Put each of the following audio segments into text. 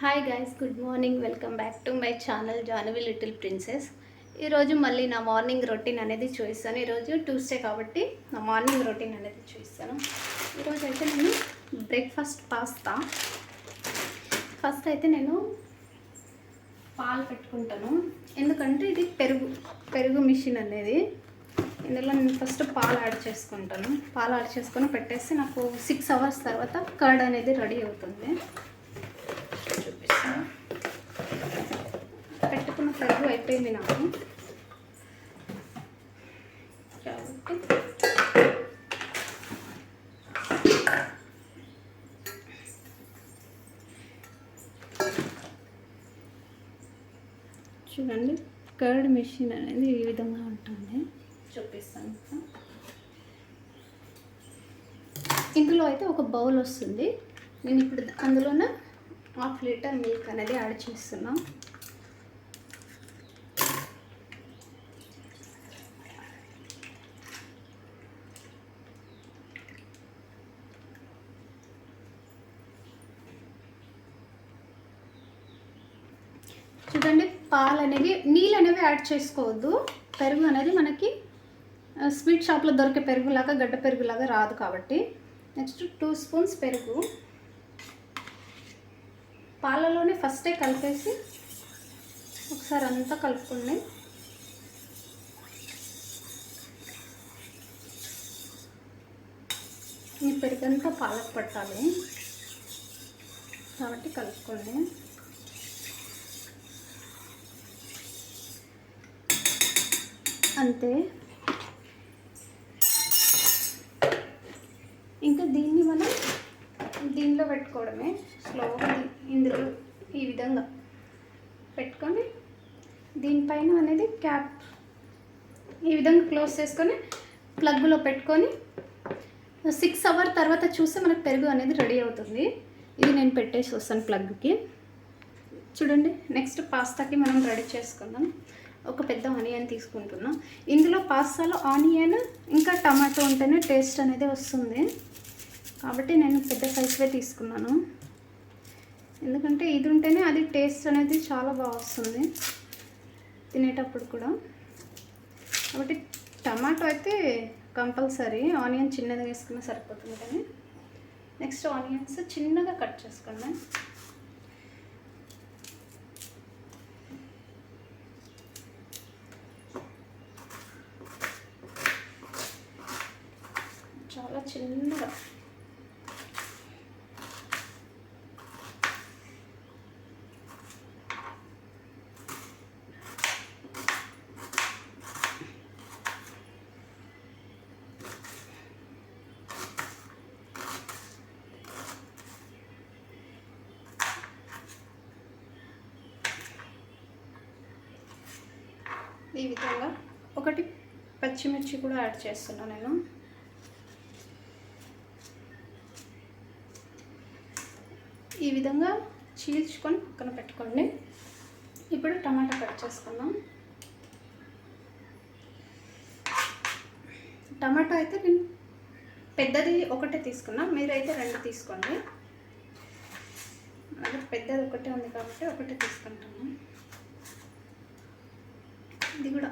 Hi guys, good morning. Welcome back to my channel Jahnavi little princess. ఈరోజు మళ్ళీ నా morning routine అనేది చూపిస్తాను. ఈరోజు ట్యూస్డే కాబట్టి నా మార్నింగ్ రొటీన్ అనేది చూపిస్తాను. ఈరోజు అయితే నేను బ్రేక్ఫాస్ట్ పాస్తా. ఫస్ట్ అయితే నేను పాలు పెట్టుకుంటాను, ఎందుకంటే ఇది పెరుగు మిషన్ అనేది. ఇందులో నేను ఫస్ట్ పాలు యాడ్ చేసుకుంటాను. పాలు యాడ్ చేసుకొని పెట్టేస్తే నాకు 6 అవర్స్ తర్వాత కర్డ్ అనేది రెడీ అవుతుంది. చూపిస్తాను. పెట్టుకున్న పెరుగు అయిపోయింది నాకు కాబట్టి చూడండి, కర్డ్ మెషిన్ అనేది ఈ విధంగా ఉంటుంది. చూపిస్తాను. ఇందులో అయితే ఒక బౌల్ వస్తుంది. నేను ఇప్పుడు అందులోనే 1/2 లీటర్ మిల్క్ అనేది యాడ్ చేస్తున్నాం. చూడండి, పాలు అనేవి నీళ్ళు అనేవి యాడ్ చేసుకోవద్దు. పెరుగు అనేది మనకి స్వీట్ షాప్లో దొరికే పెరుగులాగా గడ్డ పెరుగులాగా రాదు కాబట్టి. నెక్స్ట్ 2 స్పూన్స్ పెరుగు పాలలోనే ఫస్టే కలిపేసి ఒకసారి అంతా కలుపుకోండి. ఈ పెరుగంతా పాలకు పట్టాలి కాబట్టి కలుపుకోండి. అంతే. ఇంకా దీన్ని మనం దీనిలో పెట్టుకోవడమే. స్లోగా ఇందులో ఈ విధంగా పెట్టుకొని దీనిపైన అనేది క్యాప్ ఈ విధంగా క్లోజ్ చేసుకొని ప్లగ్లో పెట్టుకొని 6 అవర్స్ తర్వాత చూస్తే మనకు పెరుగు అనేది రెడీ అవుతుంది. ఇది నేను పెట్టేసి వస్తాను ప్లగ్కి. చూడండి, నెక్స్ట్ పాస్తాకి మనం రెడీ చేసుకుందాం. ఒక పెద్ద ఆనియన్ తీసుకుంటున్నాం. ఇందులో పాస్తాలో ఆనియన్ ఇంకా టమాటో ఉంటేనే టేస్ట్ అనేది వస్తుంది కాబట్టి నేను పెద్ద సైజువే తీసుకున్నాను. ఎందుకంటే ఇది ఉంటేనే అది టేస్ట్ అనేది చాలా బాగా వస్తుంది తినేటప్పుడు కూడా. కాబట్టి టమాటో అయితే కంపల్సరీ, ఆనియన్ చిన్నగా వేసుకున్నా సరిపోతుంది. కానీ నెక్స్ట్ ఆనియన్స్ చిన్నగా కట్ చేసుకోండి. చాలా చిన్నగా. ఈ విధంగా ఒకటి పచ్చిమిర్చి కూడా యాడ్ చేస్తున్నాను నేను. ఈ విధంగా చీల్చుకొని పక్కన పెట్టుకోండి. ఇప్పుడు టమాటా కట్ చేసుకుందాం. టమాటా అయితే నేను పెద్దది ఒకటే తీసుకున్నా, మీరైతే 2 తీసుకోండి. అది పెద్దది ఒకటే ఉంది కాబట్టి ఒకటే తీసుకుంటాను. ఇది కూడా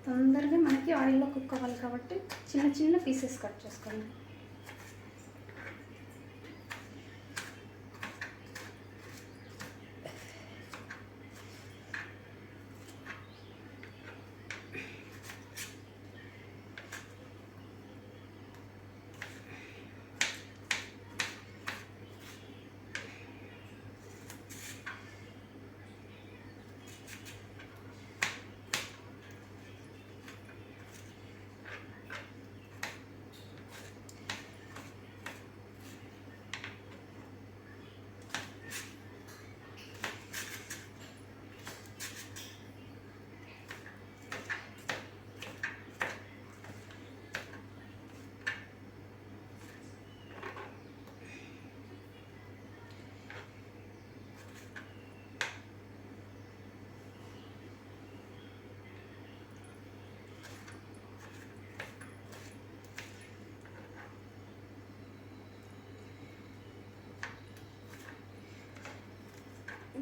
తొందరగా మనకి ఆయిల్లో కుక్ అవ్వాలి కాబట్టి చిన్న చిన్న పీసెస్ కట్ చేసుకోండి.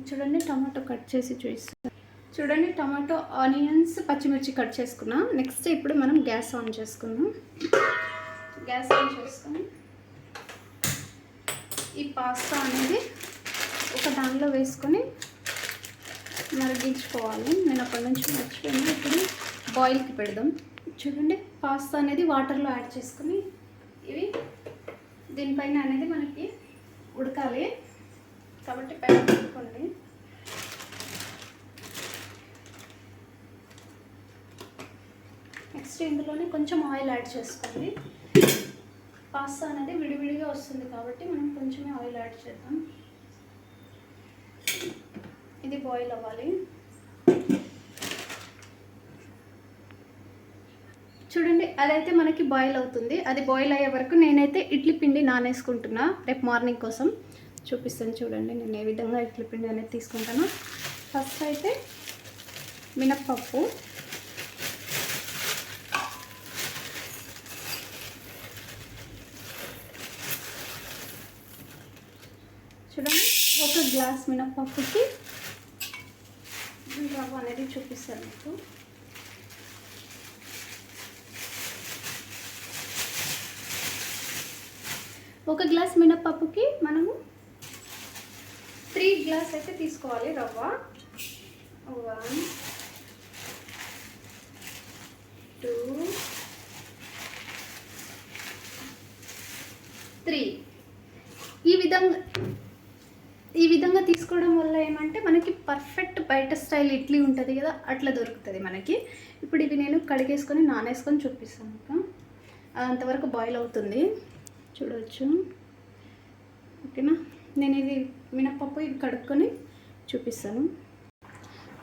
చూడండి టమాటో కట్ చేసి చూపిస్తాను. చూడండి టమాటో, ఆనియన్స్, పచ్చిమిర్చి కట్ చేసుకున్నా. నెక్స్ట్ ఇప్పుడు మనం గ్యాస్ ఆన్ చేసుకుందాం. గ్యాస్ ఆన్ చేసుకుని ఈ పాస్తా అనేది ఒక దానిలో వేసుకొని మరిగించుకోవాలి. నేను అప్పటి నుంచి మర్చిపోయాను. ఇప్పుడు బాయిల్కి పెడదాం. చూడండి పాస్తా అనేది వాటర్లో యాడ్ చేసుకుని ఇవి దీనిపైన అనేది మనకి ఉడకాలి కాబట్టి పైన పెట్టుకోండి. నెక్స్ట్ ఇందులోనే కొంచెం ఆయిల్ యాడ్ చేసుకోండి. పాస్తా అనేది విడివిడిగా వస్తుంది కాబట్టి మనం కొంచెమే ఆయిల్ యాడ్ చేద్దాం. ఇది బాయిల్ అవ్వాలి. చూడండి అదైతే మనకి బాయిల్ అవుతుంది. అది బాయిల్ అయ్యే వరకు నేనైతే ఇడ్లీ పిండి నానేసుకుంటున్నా. రేపు మార్నింగ్ కోసం చూపిస్తాను. చూడండి నేను ఏ విధంగా ఇడ్లీ పిండి అనేది తీసుకుంటాను. ఫస్ట్ అయితే మినప్పప్పు, చూడండి ఒక గ్లాస్ మినప్పప్పుకి రవ్వ అనేది చూపిస్తాను మీకు. ఒక గ్లాస్ మినప్పప్పుకి మనము 3 గ్లాస్ అయితే తీసుకోవాలి రవ్వ. 1 2 3 ఈ విధంగా తీసుకోవడం వల్ల ఏమంటే మనకి పర్ఫెక్ట్ బయట స్టైల్ ఇడ్లీ ఉంటుంది కదా, అట్లా దొరుకుతుంది మనకి. ఇప్పుడు ఇవి నేను కడిగేసుకొని నానేసుకొని చూపిస్తాను ఇంకా. అంతవరకు బాయిల్ అవుతుంది చూడవచ్చు. ఓకేనా, నేను ఇది మినప్పప్పు ఇది కడుక్కొని చూపిస్తాను.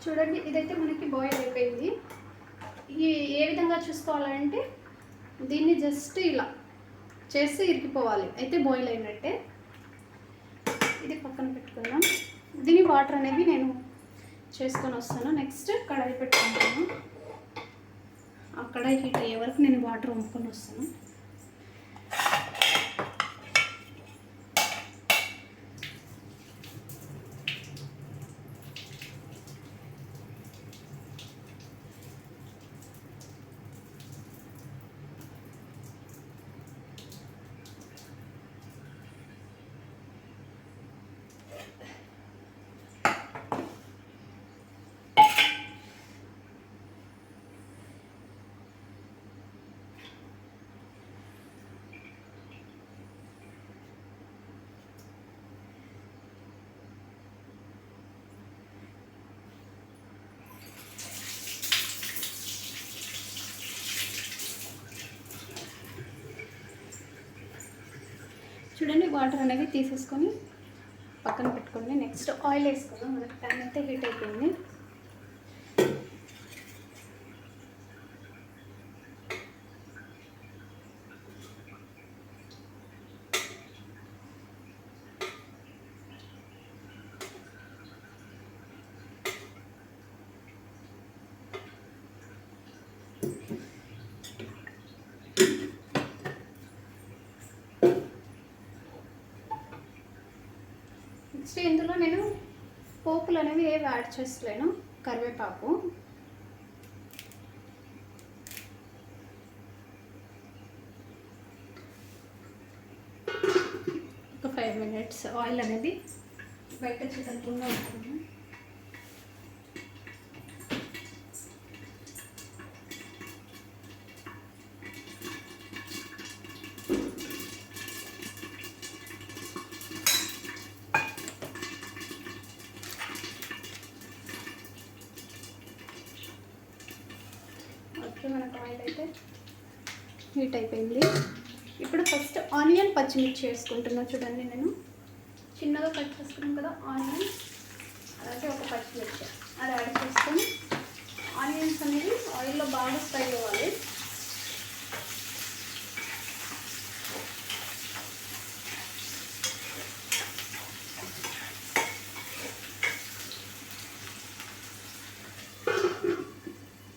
చూడండి ఇదైతే మనకి బాయిల్ అయిపోయింది. ఏ విధంగా చూసుకోవాలంటే దీన్ని జస్ట్ ఇలా చేసి ఇరికిపోవాలి, అయితే బాయిల్ అయినట్టే. ఇది పక్కన పెట్టుకుందాం. దీని వాటర్ అనేవి నేను చేసుకొని వస్తాను. నెక్స్ట్ కడాయి పెట్టుకుంటాను. ఆ కడాయి హీట్ అయ్యే వరకు నేను వాటర్ వంపుకొని వస్తాను. చూడండి వాటర్ అనేవి తీసేసుకొని పక్కన పెట్టుకోండి. నెక్స్ట్ ఆయిల్ వేసుకుందాం. మనకి ప్యాన్ అయితే హీట్ అయిపోయింది. నెక్స్ట్ ఇందులో నేను పోపులు అనేవి ఏవి యాడ్ చేస్తలేను. కరివేపాకు, ఒక 5 మినిట్స్ ఆయిల్ అనేది బయట చికెన్గా ఉంటుంది. మనకు ఆయిల్ అయితే హీట్ అయిపోయింది. ఇప్పుడు ఫస్ట్ ఆనియన్, పచ్చిమిర్చి వేసుకుంటున్నా. చూడండి నేను చిన్నగా కట్ చేసుకున్నాం కదా ఆనియన్, అలాగే ఒక పచ్చిమిర్చి అది యాడ్ చేసుకొని ఆనియన్స్ అనేది ఆయిల్లో బాగా ఫ్రై అవ్వాలి.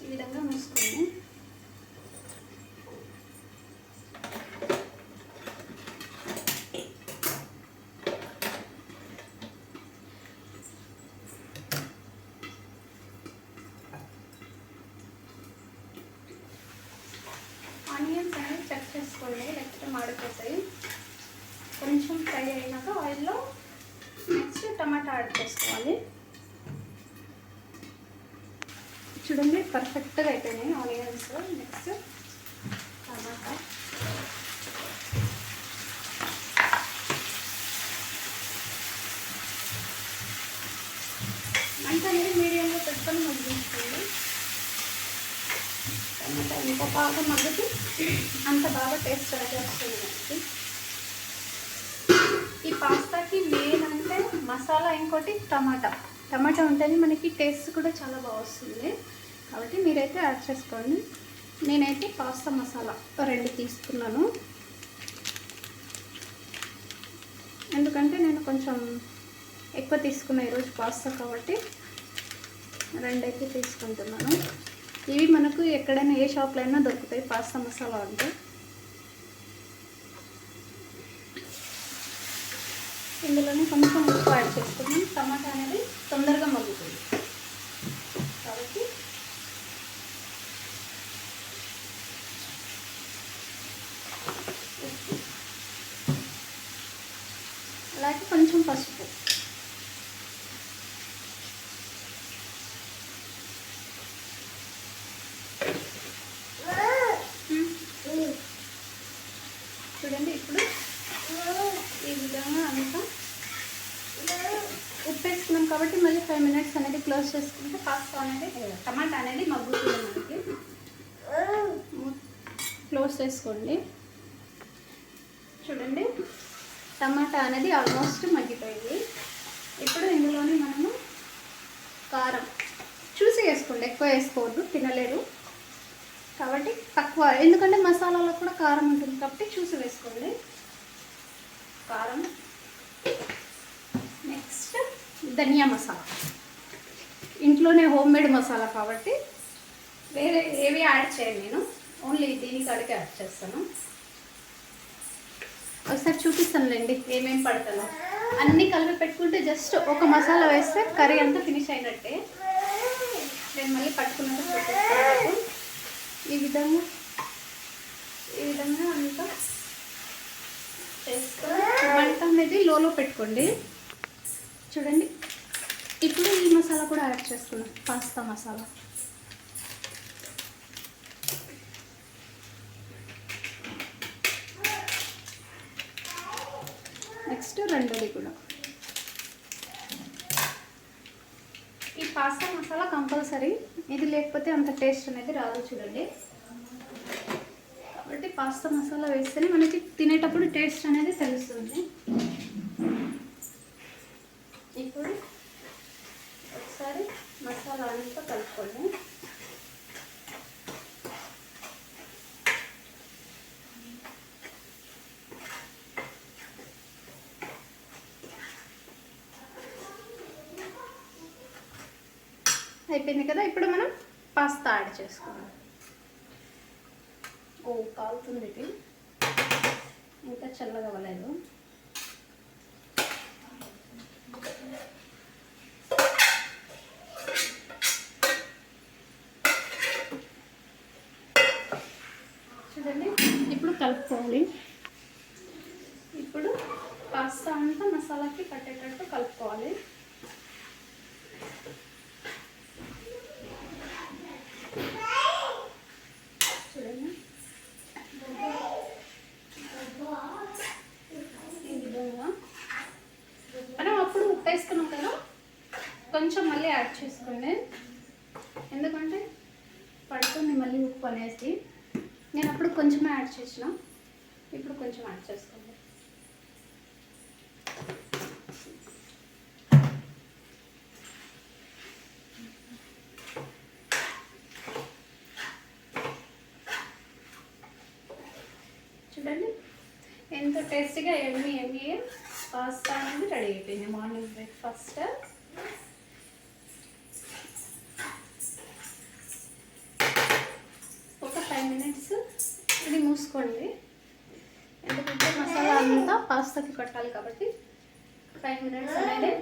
ఈ విధంగా మూసుకొని సరిపోతాయి. కొంచెం ఫ్రై అయినాక ఆయిల్లో నెక్స్ట్ టమాటా యాడ్ చేసుకోవాలి. చూడండి పర్ఫెక్ట్గా అయిపోయినాయి ఆనియన్స్. నెక్స్ట్ టమాటా మంట అనేది మీడియంలో పెట్టుకొని మగ్గించుకోండి. టమాటా ఎంత బాగా మగ్గితే అంత బాగా టేస్ట్ అనేది వస్తుంది మనకి. ఈ పాస్తాకి మెయిన్ అంటే మసాలా, ఇంకోటి టమాటా ఉంటేనే మనకి టేస్ట్ కూడా చాలా బాగా వస్తుంది. కాబట్టి మీరైతే యాడ్ చేసుకోండి. నేనైతే పాస్తా మసాలా 2 తీసుకున్నాను, ఎందుకంటే నేను కొంచెం ఎక్కువ తీసుకున్నా ఈరోజు పాస్తా కాబట్టి 2 అయితే తీసుకుంటున్నాను. ఇవి మనకు ఎక్కడైనా ఏ షాప్లో అయినా దొరుకుతాయి పాస్తా మసాలా అంటే. ఇందులోనే కొంచెం ఉప్పు యాడ్ చేసుకున్నాం. టమాటా అనేది తొందరగా మగ్గుతుంది కాబట్టి అలాగే కొంచెం పసుపు. చూడండి ఇప్పుడు ఈ విధంగా అంతా ఉప్పు వేసుకున్నాం కాబట్టి మళ్ళీ 5 minutes అనేది క్లోజ్ చేసుకుంటే పాస్తా అనేది, టమాటా అనేది మగ్గుతుంది మనకి. క్లోజ్ చేసుకోండి. చూడండి టమాటా అనేది ఆల్మోస్ట్ మగ్గిపోయింది. ఇప్పుడు ఇందులోనే మనము కారం చూసి వేసుకోండి, ఎక్కువ వేసుకోవద్దు, తినలేరు కాబట్టి తక్కువ, ఎందుకంటే మసాలాలో కూడా కారం ఉంటుంది కాబట్టి చూసి వేసుకోండి కారం. నెక్స్ట్ ధనియా మసాలా, ఇంట్లోనే హోమ్మేడ్ మసాలా కాబట్టి వేరే ఏవి యాడ్ చేయను నేను, ఓన్లీ దీనికి అడిగి యాడ్ చేస్తాను. ఒకసారి చూపిస్తానులేండి ఏమేమి పడతానో. అన్నీ కలిపి పెట్టుకుంటే జస్ట్ ఒక మసాలా వేస్తే కర్రీ అంతా ఫినిష్ అయినట్టే. నేను మళ్ళీ పట్టుకున్నట్టు పెట్టేస్తాను. ఈ విధంగా అంతా చేసుకొని మంట అనేది లోలో పెట్టుకోండి. చూడండి ఇప్పుడు ఈ మసాలా కూడా యాడ్ చేసుకున్నాం, పాస్తా మసాలా. నెక్స్ట్ రెండోది కూడా ఈ పాస్తా మసాలా కంపల్సరీ, ఇది లేకపోతే అంత టేస్ట్ అనేది రాదు. చూడండి కాబట్టి పాస్తా మసాలా వేస్తేనే మనకి తినేటప్పుడు టేస్ట్ అనేది తెలుస్తుంది. ఇప్పుడు ఒకసారి మసాలా అంతా కలుపుకోండి. అయిపోయింది కదా. ఇప్పుడు మనం పాస్తా యాడ్ చేసుకుందాం. కాలుతుంది, ఇది ఇంకా చల్లగా అవ్వలేదు. చూడండి ఇప్పుడు కలుపుకోవాలి. ఇప్పుడు పాస్తా అంతా మసాలాకి పట్టేటట్టు కలుపుకోవాలి. చూడండి ఈ విధంగా మనం అప్పుడు ఉప్పు వేసుకున్నాం కదా, కొంచెం మళ్ళీ యాడ్ చేసుకోండి, ఎందుకంటే పడుతుంది మళ్ళీ ఉప్పు అనేసి. నేను అప్పుడు కొంచెమే యాడ్ చేసిన, ఇప్పుడు కొంచెం యాడ్ చేసుకోండి. చూడండి ఎంతో టేస్టీగా ఎమ్మి పాస్తా అనేది రెడీ అయిపోయింది. Morning breakfast. ఒక 5 minutes ఇది మూసుకోండి, ఎందుకంటే మసాలా అంతా పాస్తాకి పట్టాలి కాబట్టి 5 minutes అనేది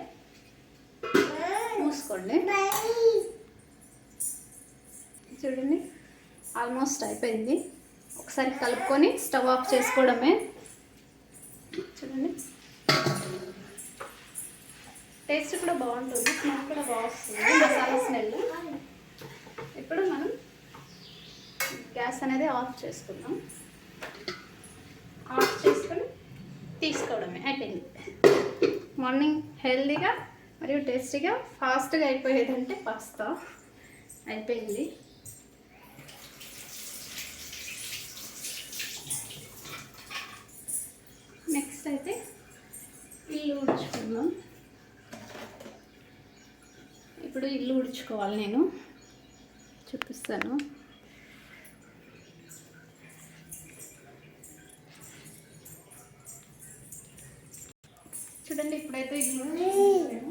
మూసుకోండి. చూడండి ఆల్మోస్ట్ అయిపోయింది. ఒకసారి కలుపుకొని స్టవ్ ఆఫ్ చేసుకోవడమే. చూడండి, టేస్ట్ కూడా బాగుంటుంది, స్మెల్ కూడా బాగుంటుంది, మసాలా స్మెల్. ఇప్పుడు మనం గ్యాస్ అనేది ఆఫ్ చేసుకుందాం. ఆఫ్ చేసుకొని తీసుకోవడమే, అయిపోయింది. మార్నింగ్ హెల్దీగా మరియు టేస్టీగా ఫాస్ట్గా అయిపోయేదంటే పాస్తా అయిపోయింది. నెక్స్ట్ అయితే ఇల్లు ఊడ్చుకుందాం. ఇప్పుడు ఇల్లు ఊడ్చుకోవాలి, నేను చూపిస్తాను. చూడండి, ఇప్పుడైతే ఇల్లు ఊడ్చుకుంటాను.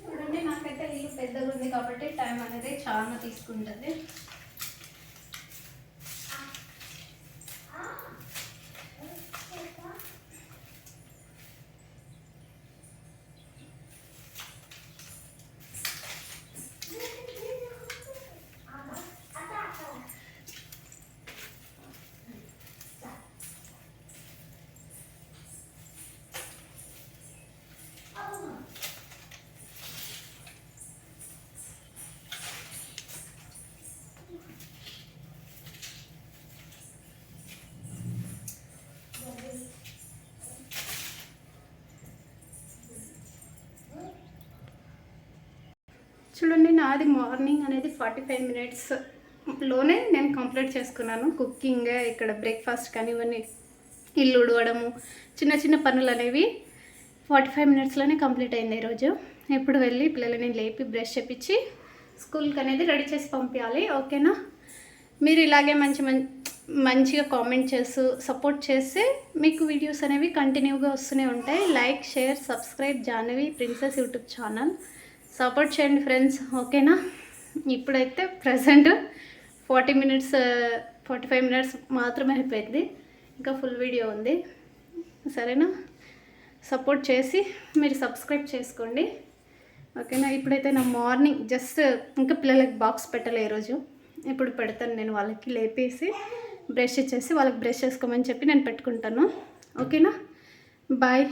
చూడండి, నాకైతే ఇల్లు పెద్దగా ఉంది కాబట్టి టైం అనేది చాలా తీసుకుంటుంది. చూడండి, నాది మార్నింగ్ అనేది 45 మినిట్స్లోనే నేను కంప్లీట్ చేసుకున్నాను. కుకింగ్, ఇక్కడ బ్రేక్ఫాస్ట్ కానీ ఇవన్నీ ఇల్లు ఉడవడము, చిన్న చిన్న పనులు అనేవి 45 మినిట్స్లోనే కంప్లీట్ అయింది ఈరోజు. ఇప్పుడు వెళ్ళి పిల్లలని లేపి బ్రష్ చేపించి స్కూల్కి అనేది రెడీ చేసి పంపించాలి. ఓకేనా? మీరు ఇలాగే మంచిగా కామెంట్ చేస్తూ సపోర్ట్ చేస్తే మీకు వీడియోస్ అనేవి కంటిన్యూగా వస్తూనే ఉంటాయి. Like, share, subscribe Jahnavi princess YouTube channel. Support చేయండి ఫ్రెండ్స్, ఓకేనా? ఇప్పుడైతే ప్రజెంట్ 45 మినిట్స్ మాత్రమే అయిపోయింది, ఇంకా ఫుల్ వీడియో ఉంది. సరేనా? సపోర్ట్ చేసి మీరు సబ్స్క్రైబ్ చేసుకోండి, ఓకేనా? ఇప్పుడైతే నా మార్నింగ్ జస్ట్ ఇంకా పిల్లలకి బాక్స్ పెట్టలే ఈరోజు. ఇప్పుడు పెడతాను, నేను వాళ్ళకి లేపేసి బ్రష్ ఇచ్చేసి వాళ్ళకి బ్రష్ చేసుకోమని చెప్పి నేను పెట్టుకుంటాను. ఓకేనా? బాయ్.